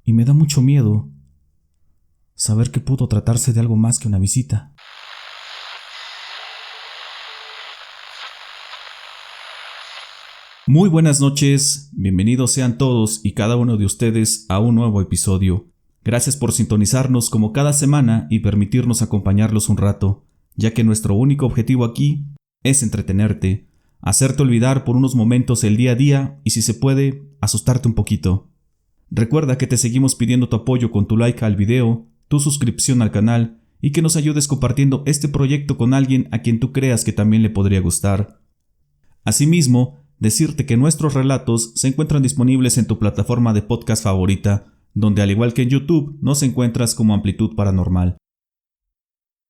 Y me da mucho miedo saber que pudo tratarse de algo más que una visita. Muy buenas noches, bienvenidos sean todos y cada uno de ustedes a un nuevo episodio. Gracias por sintonizarnos como cada semana y permitirnos acompañarlos un rato, ya que nuestro único objetivo aquí es entretenerte, hacerte olvidar por unos momentos el día a día y, si se puede, asustarte un poquito. Recuerda que te seguimos pidiendo tu apoyo con tu like al video, tu suscripción al canal y que nos ayudes compartiendo este proyecto con alguien a quien tú creas que también le podría gustar. Asimismo, decirte que nuestros relatos se encuentran disponibles en tu plataforma de podcast favorita, donde al igual que en YouTube nos encuentras como Amplitud Paranormal.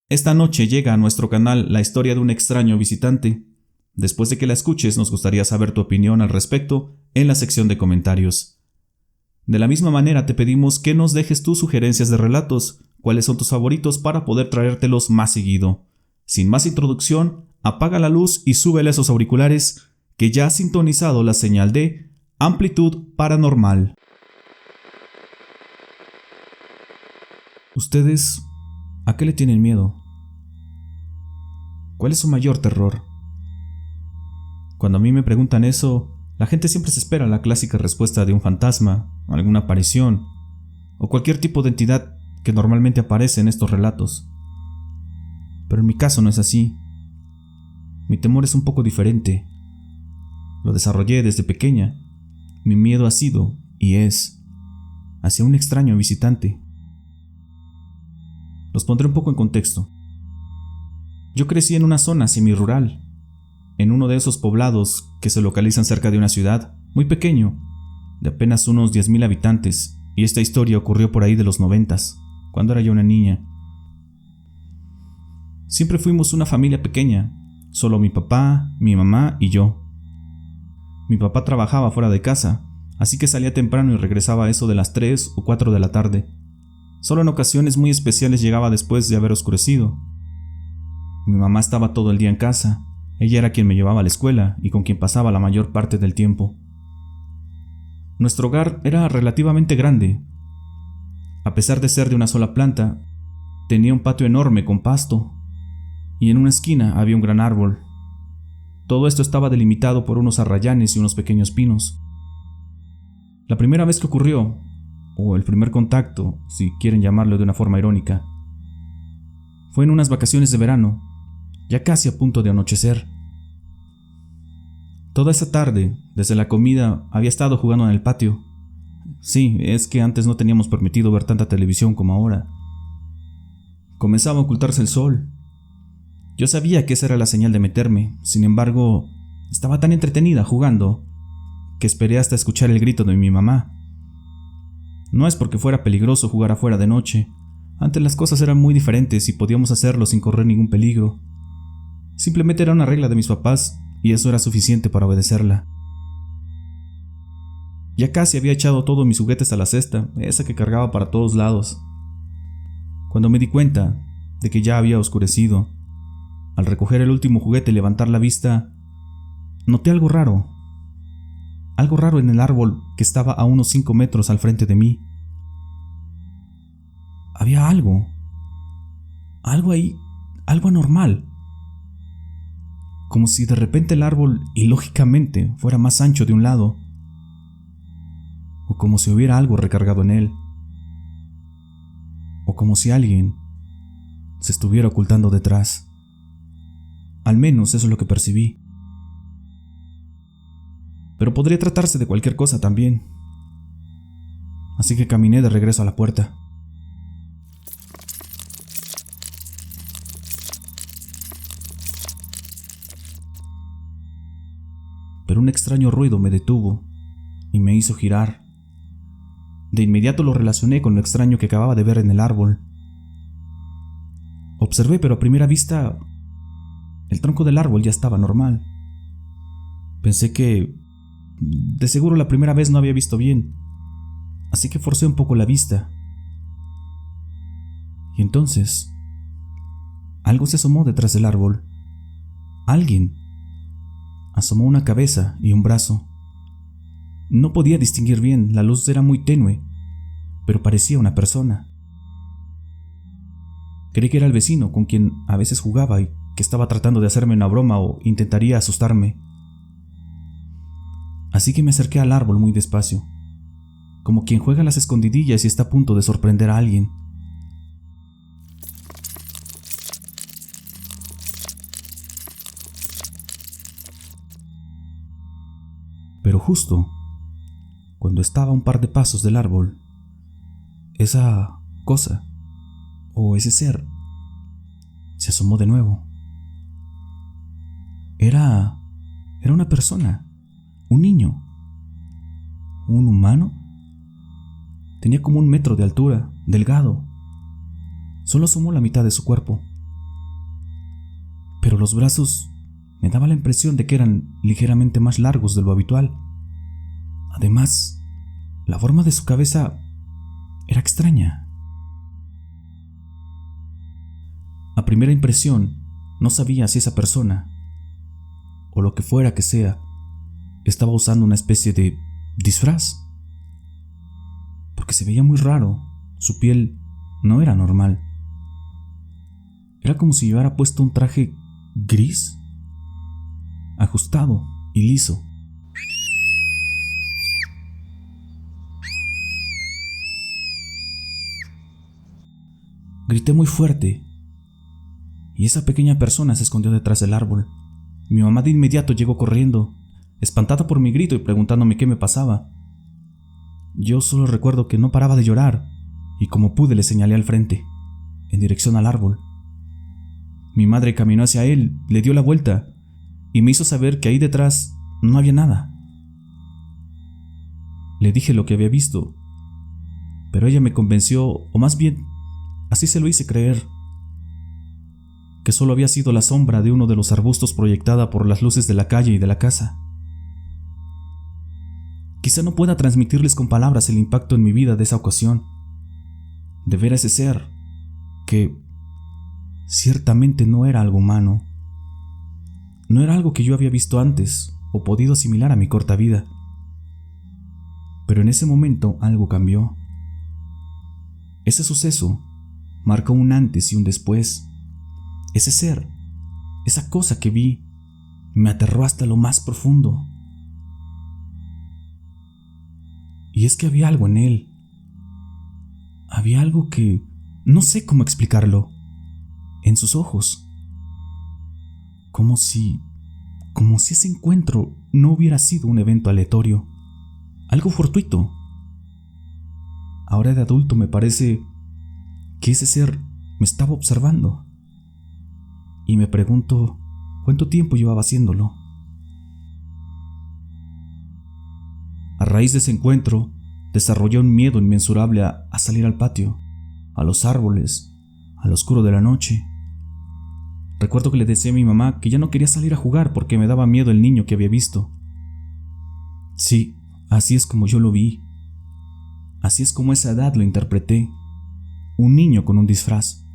Esta noche llega a nuestro canal la historia de un extraño visitante. Después de que la escuches, nos gustaría saber tu opinión al respecto en la sección de comentarios. De la misma manera te pedimos que nos dejes tus sugerencias de relatos, cuáles son tus favoritos para poder traértelos más seguido. Sin más introducción, apaga la luz y súbele esos auriculares que ya has sintonizado la señal de Amplitud Paranormal. ¿Ustedes a qué le tienen miedo? ¿Cuál es su mayor terror? Cuando a mí me preguntan eso, la gente siempre se espera la clásica respuesta de un fantasma, alguna aparición o cualquier tipo de entidad que normalmente aparece en estos relatos. Pero en mi caso no es así. Mi temor es un poco diferente. Lo desarrollé desde pequeña. Mi miedo ha sido, y es, hacia un extraño visitante. Los pondré un poco en contexto. Yo crecí en una zona semi-rural, en uno de esos poblados que se localizan cerca de una ciudad, muy pequeño, de apenas unos 10,000 habitantes, y esta historia ocurrió por ahí de los 90s, cuando era yo una niña. Siempre fuimos una familia pequeña, solo mi papá, mi mamá y yo. Mi papá trabajaba fuera de casa, así que salía temprano y regresaba a eso de las 3 o 4 de la tarde. Solo en ocasiones muy especiales llegaba después de haber oscurecido. Mi mamá estaba todo el día en casa. Ella era quien me llevaba a la escuela y con quien pasaba la mayor parte del tiempo. Nuestro hogar era relativamente grande. A pesar de ser de una sola planta, tenía un patio enorme con pasto, y en una esquina había un gran árbol. Todo esto estaba delimitado por unos arrayanes y unos pequeños pinos. La primera vez que ocurrió, o el primer contacto, si quieren llamarlo de una forma irónica, fue en unas vacaciones de verano, ya casi a punto de anochecer. Toda esa tarde, desde la comida, había estado jugando en el patio. Sí, es que antes no teníamos permitido ver tanta televisión como ahora. Comenzaba a ocultarse el sol. Yo sabía que esa era la señal de meterme, sin embargo, estaba tan entretenida jugando que esperé hasta escuchar el grito de mi mamá. No es porque fuera peligroso jugar afuera de noche. Antes las cosas eran muy diferentes y podíamos hacerlo sin correr ningún peligro. Simplemente era una regla de mis papás y eso era suficiente para obedecerla. Ya casi había echado todos mis juguetes a la cesta, esa que cargaba para todos lados, cuando me di cuenta de que ya había oscurecido. Al recoger el último juguete y levantar la vista, noté algo raro en el árbol que estaba a unos 5 metros al frente de mí. Había algo ahí, algo anormal. Como si de repente el árbol, ilógicamente, fuera más ancho de un lado, o como si hubiera algo recargado en él, o como si alguien se estuviera ocultando detrás. Al menos eso es lo que percibí. Pero podría tratarse de cualquier cosa también. Así que caminé de regreso a la puerta. Pero un extraño ruido me detuvo y me hizo girar. De inmediato lo relacioné con lo extraño que acababa de ver en el árbol. Observé, pero a primera vista, el tronco del árbol ya estaba normal. Pensé que, de seguro la primera vez no había visto bien, así que forcé un poco la vista. Y entonces, algo se asomó detrás del árbol. Alguien asomó una cabeza y un brazo. No podía distinguir bien, la luz era muy tenue, pero parecía una persona. Creí que era el vecino con quien a veces jugaba y que estaba tratando de hacerme una broma o intentaría asustarme. Así que me acerqué al árbol muy despacio, como quien juega a las escondidillas y está a punto de sorprender a alguien. Pero justo cuando estaba a un par de pasos del árbol, esa cosa o ese ser se asomó de nuevo. Era una persona, un niño, un humano. Tenía como 1 metro de altura, delgado. Solo asomó la mitad de su cuerpo, pero los brazos me daba la impresión de que eran ligeramente más largos de lo habitual. Además, la forma de su cabeza era extraña. A primera impresión, no sabía si esa persona, o lo que fuera que sea, estaba usando una especie de disfraz, porque se veía muy raro. Su piel no era normal. Era como si llevara puesto un traje gris, ajustado y liso. Grité muy fuerte y esa pequeña persona se escondió detrás del árbol. Mi mamá de inmediato llegó corriendo, espantada por mi grito y preguntándome qué me pasaba. Yo solo recuerdo que no paraba de llorar y como pude le señalé al frente, en dirección al árbol. Mi madre caminó hacia él, le dio la vuelta y me hizo saber que ahí detrás no había nada. Le dije lo que había visto, pero ella me convenció, o más bien, así se lo hice creer, que solo había sido la sombra de uno de los arbustos proyectada por las luces de la calle y de la casa. Quizá no pueda transmitirles con palabras el impacto en mi vida de esa ocasión, de ver a ese ser, que ciertamente no era algo humano. No era algo que yo había visto antes o podido asimilar a mi corta vida. Pero en ese momento algo cambió. Ese suceso marcó un antes y un después. Ese ser, esa cosa que vi, me aterró hasta lo más profundo. Y es que había algo en él. Había algo que no sé cómo explicarlo. En sus ojos. Como si ese encuentro no hubiera sido un evento aleatorio, algo fortuito. Ahora de adulto me parece que ese ser me estaba observando. Y me pregunto cuánto tiempo llevaba haciéndolo. A raíz de ese encuentro, desarrollé un miedo inmensurable a salir al patio, a los árboles, al oscuro de la noche. Recuerdo que le decía a mi mamá que ya no quería salir a jugar porque me daba miedo el niño que había visto. Sí, así es como yo lo vi. Así es como a esa edad lo interpreté. Un niño con un disfraz.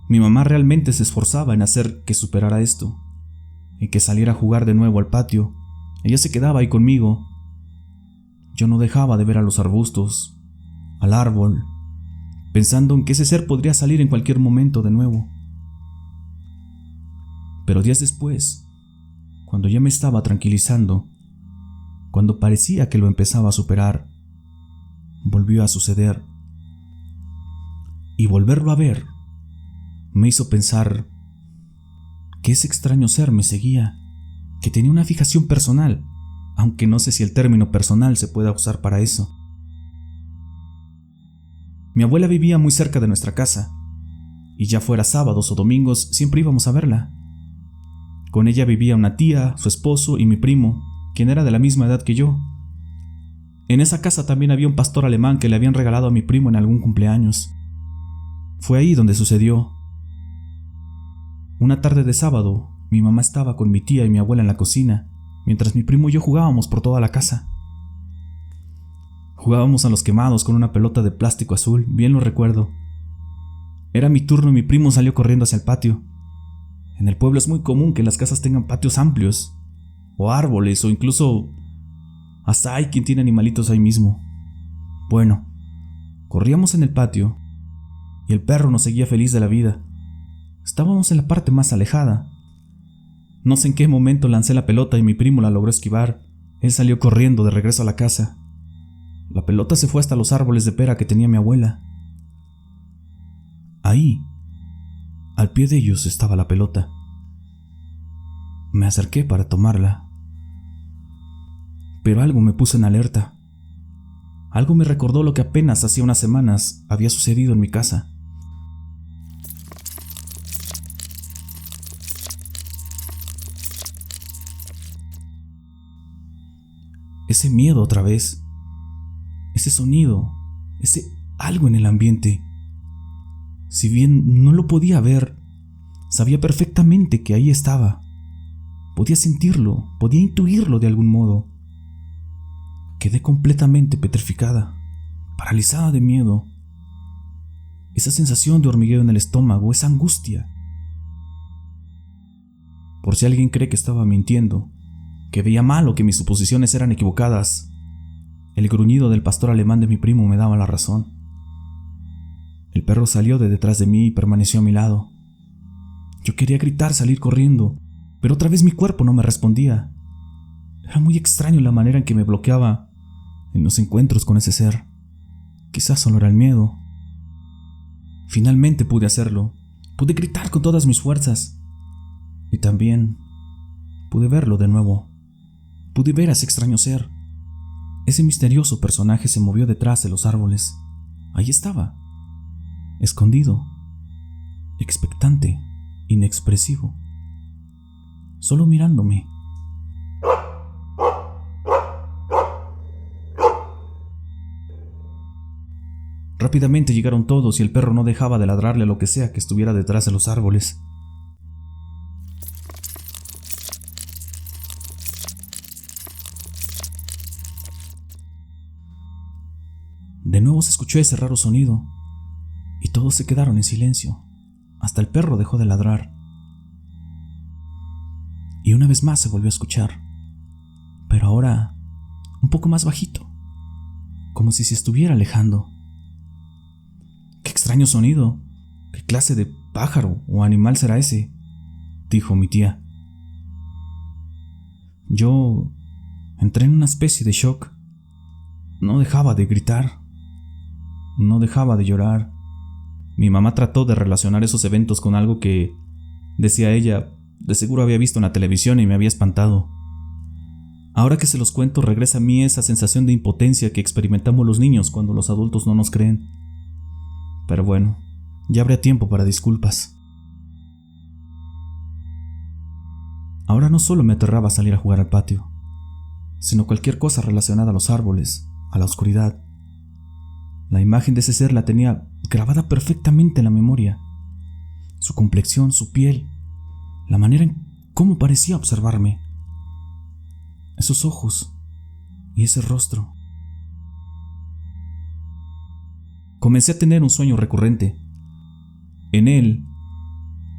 Mi mamá realmente se esforzaba en hacer que superara esto, en que saliera a jugar de nuevo al patio. Ella se quedaba ahí conmigo. Yo no dejaba de ver a los arbustos, al árbol, pensando en que ese ser podría salir en cualquier momento de nuevo. Pero días después, cuando ya me estaba tranquilizando, cuando parecía que lo empezaba a superar, volvió a suceder. Y volverlo a ver me hizo pensar que ese extraño ser me seguía, que tenía una fijación personal, aunque no sé si el término personal se pueda usar para eso. Mi abuela vivía muy cerca de nuestra casa, y ya fuera sábados o domingos siempre íbamos a verla. Con ella vivía una tía, su esposo y mi primo, quien era de la misma edad que yo. En esa casa también había un pastor alemán que le habían regalado a mi primo en algún cumpleaños. Fue ahí donde sucedió. Una tarde de sábado, mi mamá estaba con mi tía y mi abuela en la cocina, mientras mi primo y yo jugábamos por toda la casa. Jugábamos a los quemados con una pelota de plástico azul, bien lo recuerdo. Era mi turno y mi primo salió corriendo hacia el patio. En el pueblo es muy común que las casas tengan patios amplios, o árboles, o incluso hasta hay quien tiene animalitos ahí mismo. Bueno, corríamos en el patio y el perro nos seguía feliz de la vida. Estábamos en la parte más alejada. No sé en qué momento lancé la pelota y mi primo la logró esquivar. Él salió corriendo de regreso a la casa. La pelota se fue hasta los árboles de pera que tenía mi abuela. Ahí, al pie de ellos, estaba la pelota. Me acerqué para tomarla, pero algo me puso en alerta. Algo me recordó lo que apenas hacía unas semanas había sucedido en mi casa. Ese miedo otra vez, ese sonido, ese algo en el ambiente. Si bien no lo podía ver, sabía perfectamente que ahí estaba. Podía sentirlo, podía intuirlo de algún modo. Quedé completamente petrificada, paralizada de miedo. Esa sensación de hormigueo en el estómago, esa angustia. Por si alguien cree que estaba mintiendo, que veía mal o que mis suposiciones eran equivocadas, el gruñido del pastor alemán de mi primo me daba la razón. El perro salió de detrás de mí y permaneció a mi lado. Yo quería gritar, salir corriendo, pero otra vez mi cuerpo no me respondía. Era muy extraño la manera en que me bloqueaba en los encuentros con ese ser. Quizás solo era el miedo. Finalmente pude hacerlo. Pude gritar con todas mis fuerzas. Y también pude verlo de nuevo. Pude ver a ese extraño ser. Ese misterioso personaje se movió detrás de los árboles. Ahí estaba, escondido, expectante, inexpresivo, solo mirándome. Rápidamente llegaron todos y el perro no dejaba de ladrarle a lo que sea que estuviera detrás de los árboles. De nuevo se escuchó ese raro sonido y todos se quedaron en silencio. Hasta el perro dejó de ladrar. Y una vez más se volvió a escuchar, pero ahora un poco más bajito, como si se estuviera alejando. ¡Qué extraño sonido! ¿Qué clase de pájaro o animal será ese?, dijo mi tía. Yo entré en una especie de shock. No dejaba de gritar. No dejaba de llorar. Mi mamá trató de relacionar esos eventos con algo que, decía ella, de seguro había visto en la televisión y me había espantado. Ahora que se los cuento, regresa a mí esa sensación de impotencia que experimentamos los niños cuando los adultos no nos creen. Pero bueno, ya habrá tiempo para disculpas. Ahora no solo me aterraba salir a jugar al patio, sino cualquier cosa relacionada a los árboles, a la oscuridad. La imagen de ese ser la tenía grabada perfectamente en la memoria. Su complexión, su piel, la manera en cómo parecía observarme. Esos ojos y ese rostro. Comencé a tener un sueño recurrente. En él,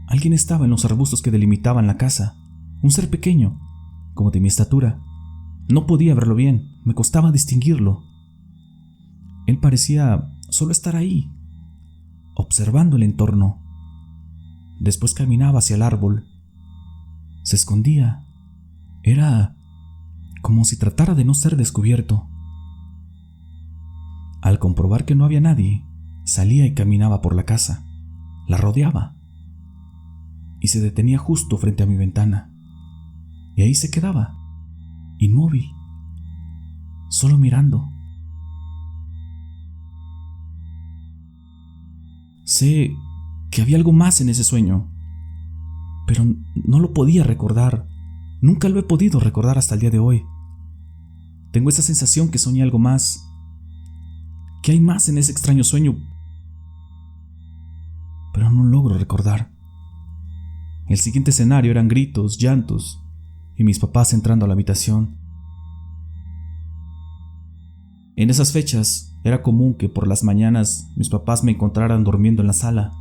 alguien estaba en los arbustos que delimitaban la casa. Un ser pequeño, como de mi estatura. No podía verlo bien, me costaba distinguirlo. Él parecía solo estar ahí, observando el entorno. Después caminaba hacia el árbol. Se escondía. Era como si tratara de no ser descubierto. Al comprobar que no había nadie, salía y caminaba por la casa. La rodeaba. Y se detenía justo frente a mi ventana. Y ahí se quedaba, inmóvil, solo mirando. Sé que había algo más en ese sueño, pero no lo podía recordar. Nunca lo he podido recordar hasta el día de hoy. Tengo esa sensación que soñé algo más, que hay más en ese extraño sueño, pero no logro recordar. El siguiente escenario eran gritos, llantos y mis papás entrando a la habitación. En esas fechas era común que por las mañanas mis papás me encontraran durmiendo en la sala.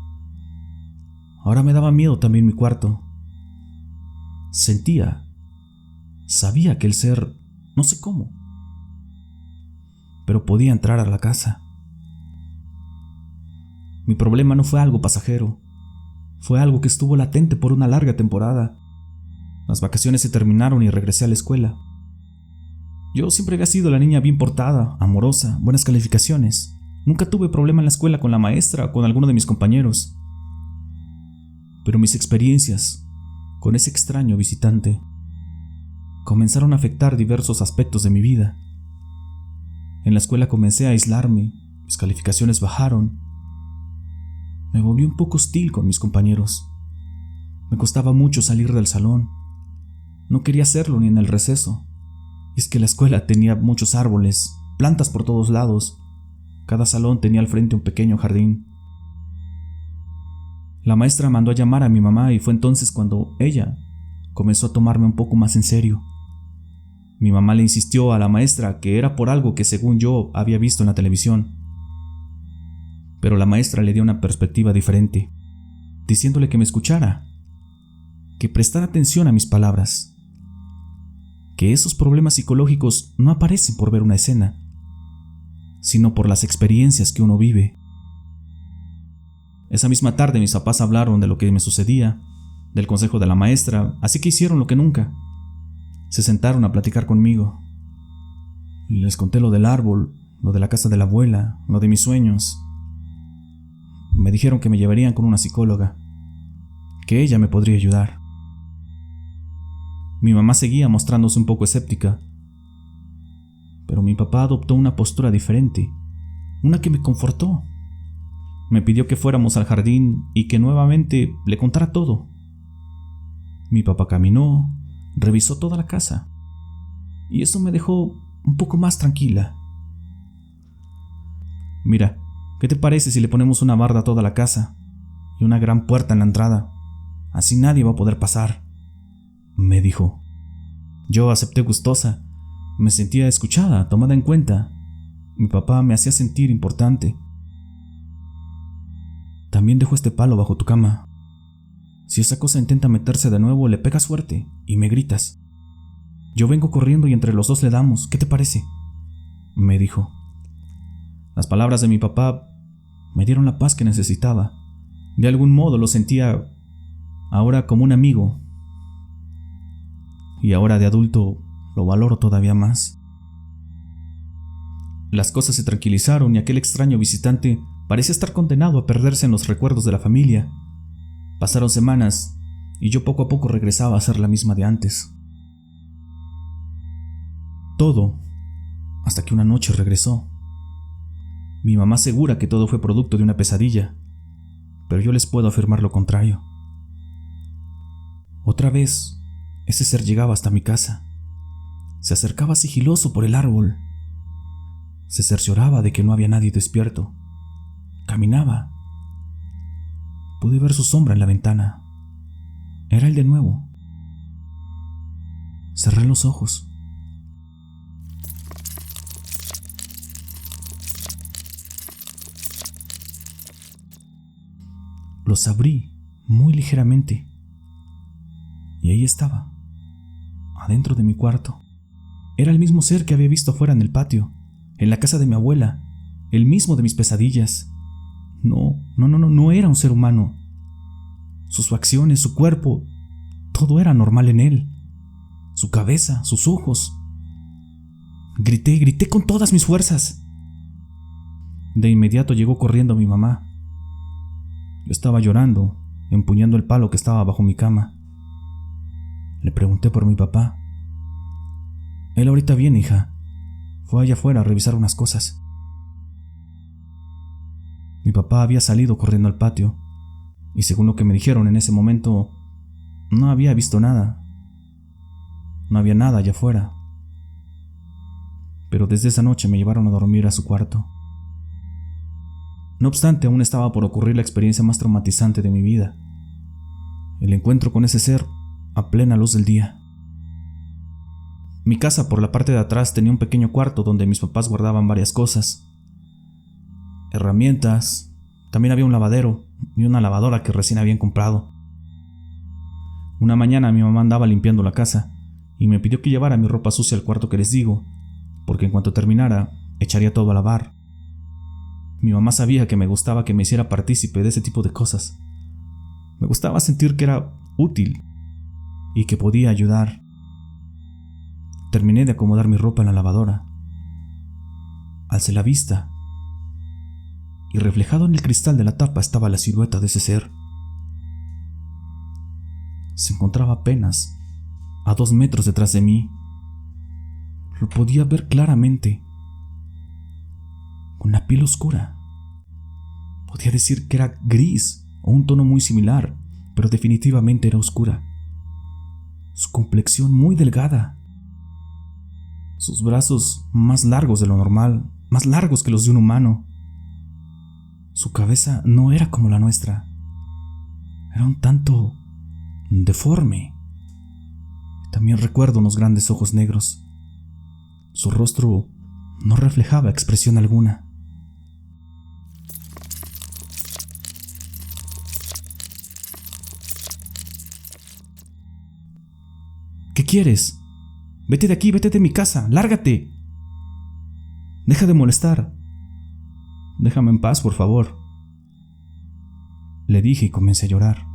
Ahora me daba miedo también mi cuarto. Sabía que el ser, no sé cómo, pero podía entrar a la casa. Mi problema no fue algo pasajero, fue algo que estuvo latente por una larga temporada. Las vacaciones se terminaron y regresé a la escuela. Yo siempre había sido la niña bien portada, amorosa, buenas calificaciones. Nunca tuve problema en la escuela con la maestra o con alguno de mis compañeros. Pero mis experiencias con ese extraño visitante comenzaron a afectar diversos aspectos de mi vida. En la escuela comencé a aislarme, mis calificaciones bajaron. Me volví un poco hostil con mis compañeros. Me costaba mucho salir del salón. No quería hacerlo ni en el receso. Y es que la escuela tenía muchos árboles, plantas por todos lados. Cada salón tenía al frente un pequeño jardín. La maestra mandó a llamar a mi mamá y fue entonces cuando ella comenzó a tomarme un poco más en serio. Mi mamá le insistió a la maestra que era por algo que según yo había visto en la televisión. Pero la maestra le dio una perspectiva diferente, diciéndole que me escuchara, que prestara atención a mis palabras, que esos problemas psicológicos no aparecen por ver una escena, sino por las experiencias que uno vive. Esa misma tarde mis papás hablaron de lo que me sucedía, del consejo de la maestra, así que hicieron lo que nunca. Se sentaron a platicar conmigo. Les conté lo del árbol, lo de la casa de la abuela, lo de mis sueños. Me dijeron que me llevarían con una psicóloga, que ella me podría ayudar. Mi mamá seguía mostrándose un poco escéptica, pero mi papá adoptó una postura diferente, una que me confortó. Me pidió que fuéramos al jardín y que nuevamente le contara todo. Mi papá caminó, revisó toda la casa, y eso me dejó un poco más tranquila. Mira, ¿qué te parece si le ponemos una barda a toda la casa y una gran puerta en la entrada? Así nadie va a poder pasar, me dijo. Yo acepté gustosa, me sentía escuchada, tomada en cuenta. Mi papá me hacía sentir importante. También dejo este palo bajo tu cama. Si esa cosa intenta meterse de nuevo, le pegas fuerte y me gritas. Yo vengo corriendo y entre los dos le damos, ¿qué te parece?, me dijo. Las palabras de mi papá me dieron la paz que necesitaba. De algún modo lo sentía ahora como un amigo. Y ahora de adulto lo valoro todavía más. Las cosas se tranquilizaron y aquel extraño visitante parecía estar condenado a perderse en los recuerdos de la familia. Pasaron semanas y yo poco a poco regresaba a ser la misma de antes. Todo hasta que una noche regresó. Mi mamá asegura que todo fue producto de una pesadilla, pero yo les puedo afirmar lo contrario. Otra vez, ese ser llegaba hasta mi casa. Se acercaba sigiloso por el árbol. Se cercioraba de que no había nadie despierto. Caminaba. Pude ver su sombra en la ventana. Era él de nuevo. Cerré los ojos. Los abrí muy ligeramente. Y ahí estaba, adentro de mi cuarto. Era el mismo ser que había visto afuera en el patio, en la casa de mi abuela, el mismo de mis pesadillas. No era un ser humano. Sus facciones, su cuerpo, todo era normal en él. Su cabeza, sus ojos. Grité con todas mis fuerzas. De inmediato llegó corriendo mi mamá. Yo estaba llorando, empuñando el palo que estaba bajo mi cama. Le pregunté por mi papá. Él ahorita viene, hija. Fue allá afuera a revisar unas cosas. Mi papá había salido corriendo al patio, y según lo que me dijeron en ese momento, no había visto nada. No había nada allá afuera. Pero desde esa noche me llevaron a dormir a su cuarto. No obstante, aún estaba por ocurrir la experiencia más traumatizante de mi vida. El encuentro con ese ser a plena luz del día. Mi casa por la parte de atrás tenía un pequeño cuarto donde mis papás guardaban varias cosas. Herramientas, también había un lavadero y una lavadora que recién habían comprado. Una mañana mi mamá andaba limpiando la casa y me pidió que llevara mi ropa sucia al cuarto que les digo, porque en cuanto terminara, echaría todo a lavar. Mi mamá sabía que me gustaba que me hiciera partícipe de ese tipo de cosas. Me gustaba sentir que era útil y que podía ayudar. Terminé de acomodar mi ropa en la lavadora. Alcé la vista y reflejado en el cristal de la tapa estaba la silueta de ese ser. Se encontraba apenas a 2 metros detrás de mí. Lo podía ver claramente, con la piel oscura. Podía decir que era gris o un tono muy similar, pero definitivamente era oscura. Su complexión muy delgada. Sus brazos más largos de lo normal, más largos que los de un humano. Su cabeza no era como la nuestra. Era un tanto deforme. También recuerdo unos grandes ojos negros. Su rostro no reflejaba expresión alguna. ¿Qué quieres? Vete de aquí, vete de mi casa, lárgate. Deja de molestar. Déjame en paz, por favor. Le dije y comencé a llorar.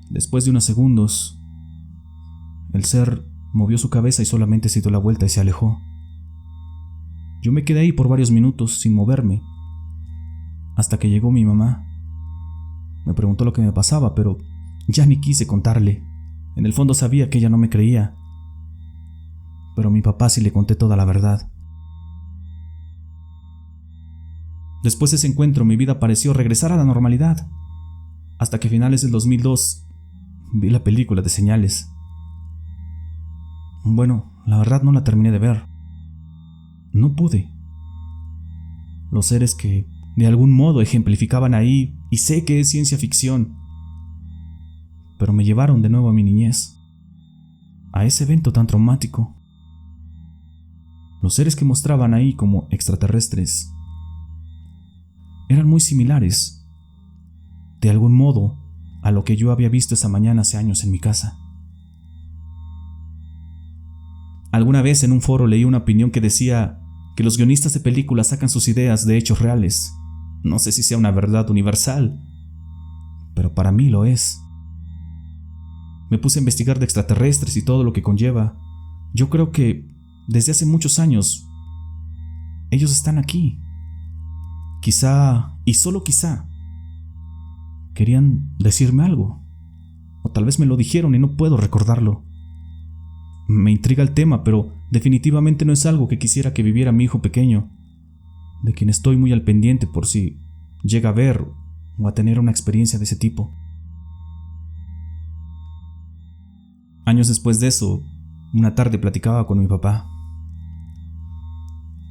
Después de unos segundos, el ser movió su cabeza y solamente se dio la vuelta y se alejó. Yo me quedé ahí por varios minutos sin moverme, hasta que llegó mi mamá. Me preguntó lo que me pasaba, pero ya ni quise contarle. En el fondo sabía que ella no me creía, pero a mi papá sí le conté toda la verdad. Después de ese encuentro, mi vida pareció regresar a la normalidad, hasta que a finales del 2002 vi la película de Señales. Bueno, la verdad no la terminé de ver. No pude. Los seres que de algún modo ejemplificaban ahí, y sé que es ciencia ficción, pero me llevaron de nuevo a mi niñez, a ese evento tan traumático. Los seres que mostraban ahí como extraterrestres eran muy similares, de algún modo, a lo que yo había visto esa mañana hace años en mi casa. Alguna vez en un foro leí una opinión que decía que los guionistas de películas sacan sus ideas de hechos reales. No sé si sea una verdad universal, pero para mí lo es. Me puse a investigar de extraterrestres y todo lo que conlleva. Yo creo que desde hace muchos años ellos están aquí. Quizá, y solo quizá, querían decirme algo. O tal vez me lo dijeron y no puedo recordarlo. Me intriga el tema, pero definitivamente no es algo que quisiera que viviera mi hijo pequeño, de quien estoy muy al pendiente por si llega a ver o a tener una experiencia de ese tipo. Años después de eso, una tarde platicaba con mi papá.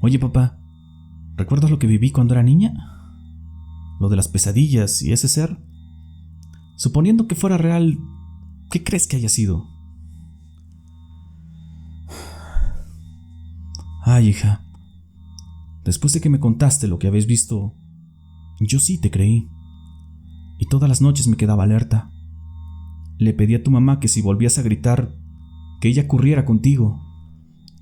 Oye, papá, ¿recuerdas lo que viví cuando era niña? Lo de las pesadillas y ese ser. Suponiendo que fuera real, ¿qué crees que haya sido? Ay, hija, después de que me contaste lo que habéis visto, yo sí te creí. Y todas las noches me quedaba alerta. Le pedí a tu mamá que si volvías a gritar, que ella corriera contigo,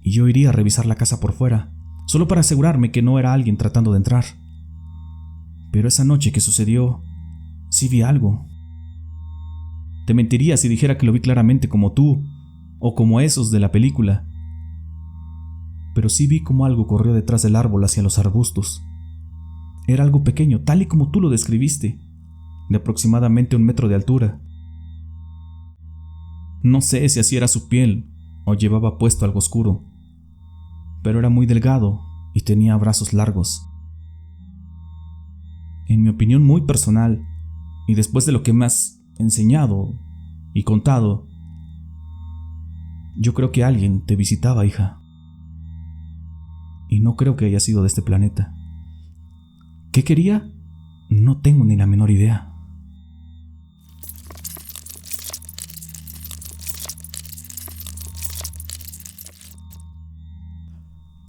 y yo iría a revisar la casa por fuera, solo para asegurarme que no era alguien tratando de entrar. Pero esa noche que sucedió, sí vi algo. Te mentiría si dijera que lo vi claramente como tú, o como esos de la película. Pero sí vi como algo corrió detrás del árbol hacia los arbustos. Era algo pequeño, tal y como tú lo describiste, de aproximadamente 1 metro de altura. No sé si así era su piel o llevaba puesto algo oscuro, pero era muy delgado y tenía brazos largos. En mi opinión muy personal, y después de lo que me has enseñado y contado, yo creo que alguien te visitaba, hija. Y no creo que haya sido de este planeta. ¿Qué quería? No tengo ni la menor idea.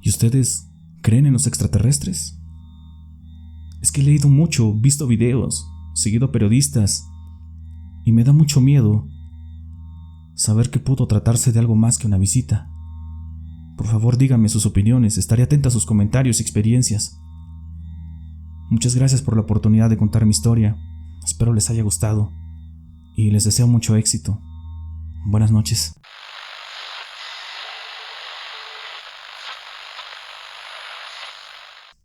¿Y ustedes creen en los extraterrestres? Es que he leído mucho, visto videos, seguido periodistas, y me da mucho miedo saber que pudo tratarse de algo más que una visita. Por favor, díganme sus opiniones, estaré atenta a sus comentarios y experiencias. Muchas gracias por la oportunidad de contar mi historia. Espero les haya gustado y les deseo mucho éxito. Buenas noches.